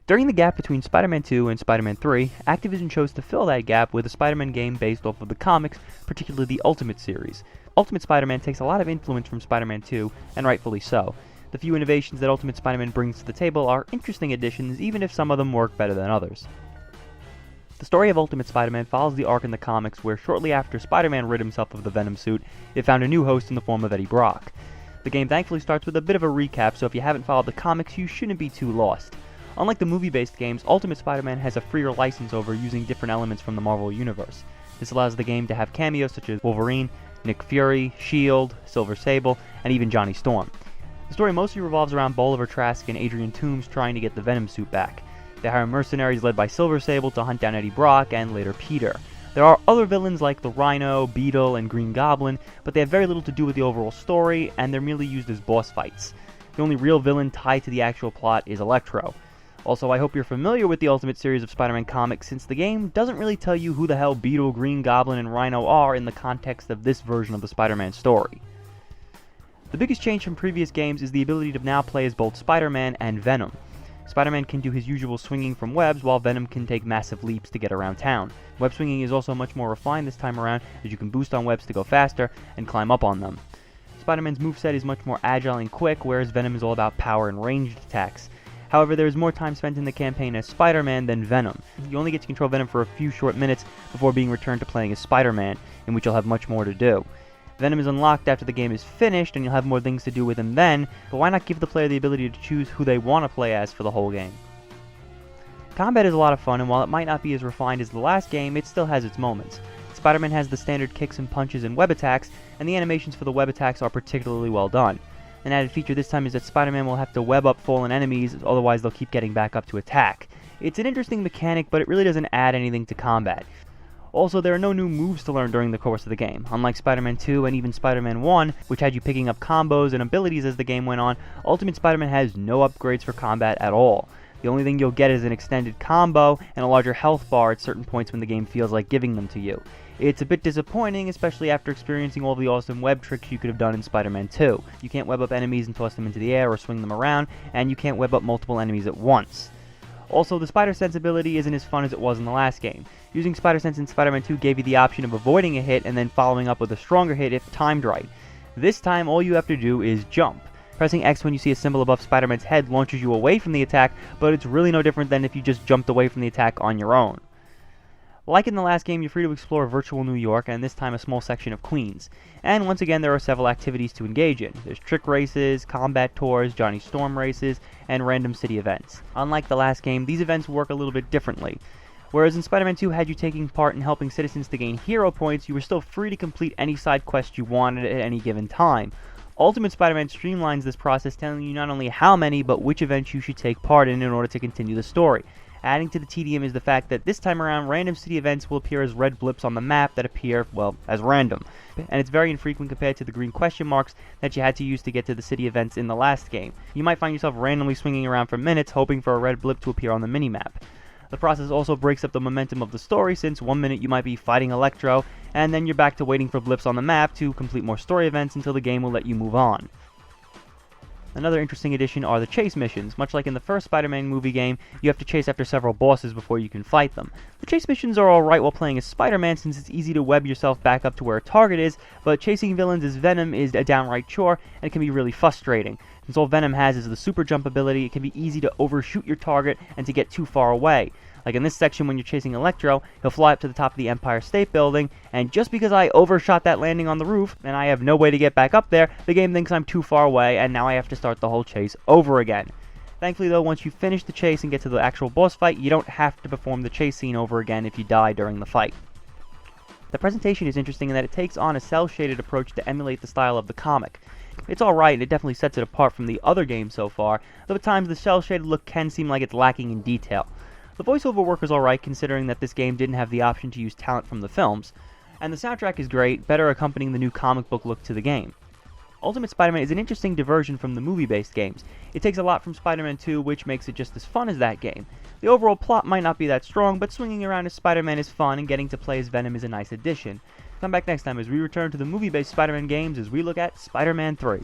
During the gap between Spider-Man 2 and Spider-Man 3, Activision chose to fill that gap with a Spider-Man game based off of the comics, particularly the Ultimate series. Ultimate Spider-Man takes a lot of influence from Spider-Man 2, and rightfully so. The few innovations that Ultimate Spider-Man brings to the table are interesting additions, even if some of them work better than others. The story of Ultimate Spider-Man follows the arc in the comics where shortly after Spider-Man rid himself of the Venom suit, it found a new host in the form of Eddie Brock. The game thankfully starts with a bit of a recap, so if you haven't followed the comics, you shouldn't be too lost. Unlike the movie-based games, Ultimate Spider-Man has a freer license over using different elements from the Marvel Universe. This allows the game to have cameos such as Wolverine, Nick Fury, S.H.I.E.L.D., Silver Sable, and even Johnny Storm. The story mostly revolves around Bolivar Trask and Adrian Toomes trying to get the Venom suit back. They hire mercenaries led by Silver Sable to hunt down Eddie Brock and later Peter. There are other villains like the Rhino, Beetle, and Green Goblin, but they have very little to do with the overall story, and they're merely used as boss fights. The only real villain tied to the actual plot is Electro. Also, I hope you're familiar with the Ultimate series of Spider-Man comics, since the game doesn't really tell you who the hell Beetle, Green Goblin, and Rhino are in the context of this version of the Spider-Man story. The biggest change from previous games is the ability to now play as both Spider-Man and Venom. Spider-Man can do his usual swinging from webs, while Venom can take massive leaps to get around town. Web swinging is also much more refined this time around, as you can boost on webs to go faster and climb up on them. Spider-Man's moveset is much more agile and quick, whereas Venom is all about power and ranged attacks. However, there is more time spent in the campaign as Spider-Man than Venom. You only get to control Venom for a few short minutes before being returned to playing as Spider-Man, in which you'll have much more to do. Venom is unlocked after the game is finished, and you'll have more things to do with him then, but why not give the player the ability to choose who they want to play as for the whole game? Combat is a lot of fun, and while it might not be as refined as the last game, it still has its moments. Spider-Man has the standard kicks and punches and web attacks, and the animations for the web attacks are particularly well done. An added feature this time is that Spider-Man will have to web up fallen enemies, otherwise they'll keep getting back up to attack. It's an interesting mechanic, but it really doesn't add anything to combat. Also, there are no new moves to learn during the course of the game. Unlike Spider-Man 2 and even Spider-Man 1, which had you picking up combos and abilities as the game went on, Ultimate Spider-Man has no upgrades for combat at all. The only thing you'll get is an extended combo and a larger health bar at certain points when the game feels like giving them to you. It's a bit disappointing, especially after experiencing all the awesome web tricks you could have done in Spider-Man 2. You can't web up enemies and toss them into the air or swing them around, and you can't web up multiple enemies at once. Also, the Spider Sense ability isn't as fun as it was in the last game. Using Spider Sense in Spider-Man 2 gave you the option of avoiding a hit and then following up with a stronger hit if timed right. This time, all you have to do is jump. Pressing X when you see a symbol above Spider-Man's head launches you away from the attack, but it's really no different than if you just jumped away from the attack on your own. Like in the last game, you're free to explore virtual New York, and this time a small section of Queens. And once again, there are several activities to engage in. There's trick races, combat tours, Johnny Storm races, and random city events. Unlike the last game, these events work a little bit differently. Whereas in Spider-Man 2 had you taking part in helping citizens to gain hero points, you were still free to complete any side quest you wanted at any given time. Ultimate Spider-Man streamlines this process, telling you not only how many, but which events you should take part in order to continue the story. Adding to the tedium is the fact that this time around, random city events will appear as red blips on the map that appear, well, as random. And it's very infrequent compared to the green question marks that you had to use to get to the city events in the last game. You might find yourself randomly swinging around for minutes hoping for a red blip to appear on the minimap. The process also breaks up the momentum of the story, since one minute you might be fighting Electro, and then you're back to waiting for blips on the map to complete more story events until the game will let you move on. Another interesting addition are the chase missions. Much like in the first Spider-Man movie game, you have to chase after several bosses before you can fight them. The chase missions are alright while playing as Spider-Man, since it's easy to web yourself back up to where a target is, but chasing villains as Venom is a downright chore, and it can be really frustrating. Since all Venom has is the super jump ability, it can be easy to overshoot your target and to get too far away. Like in this section when you're chasing Electro, he'll fly up to the top of the Empire State Building, and just because I overshot that landing on the roof, and I have no way to get back up there, the game thinks I'm too far away, and now I have to start the whole chase over again. Thankfully though, once you finish the chase and get to the actual boss fight, you don't have to perform the chase scene over again if you die during the fight. The presentation is interesting in that it takes on a cel-shaded approach to emulate the style of the comic. It's alright, and it definitely sets it apart from the other games so far, though at times the cel-shaded look can seem like it's lacking in detail. The voiceover work is alright, considering that this game didn't have the option to use talent from the films, and the soundtrack is great, better accompanying the new comic book look to the game. Ultimate Spider-Man is an interesting diversion from the movie-based games. It takes a lot from Spider-Man 2, which makes it just as fun as that game. The overall plot might not be that strong, but swinging around as Spider-Man is fun, and getting to play as Venom is a nice addition. Come back next time as we return to the movie-based Spider-Man games as we look at Spider-Man 3.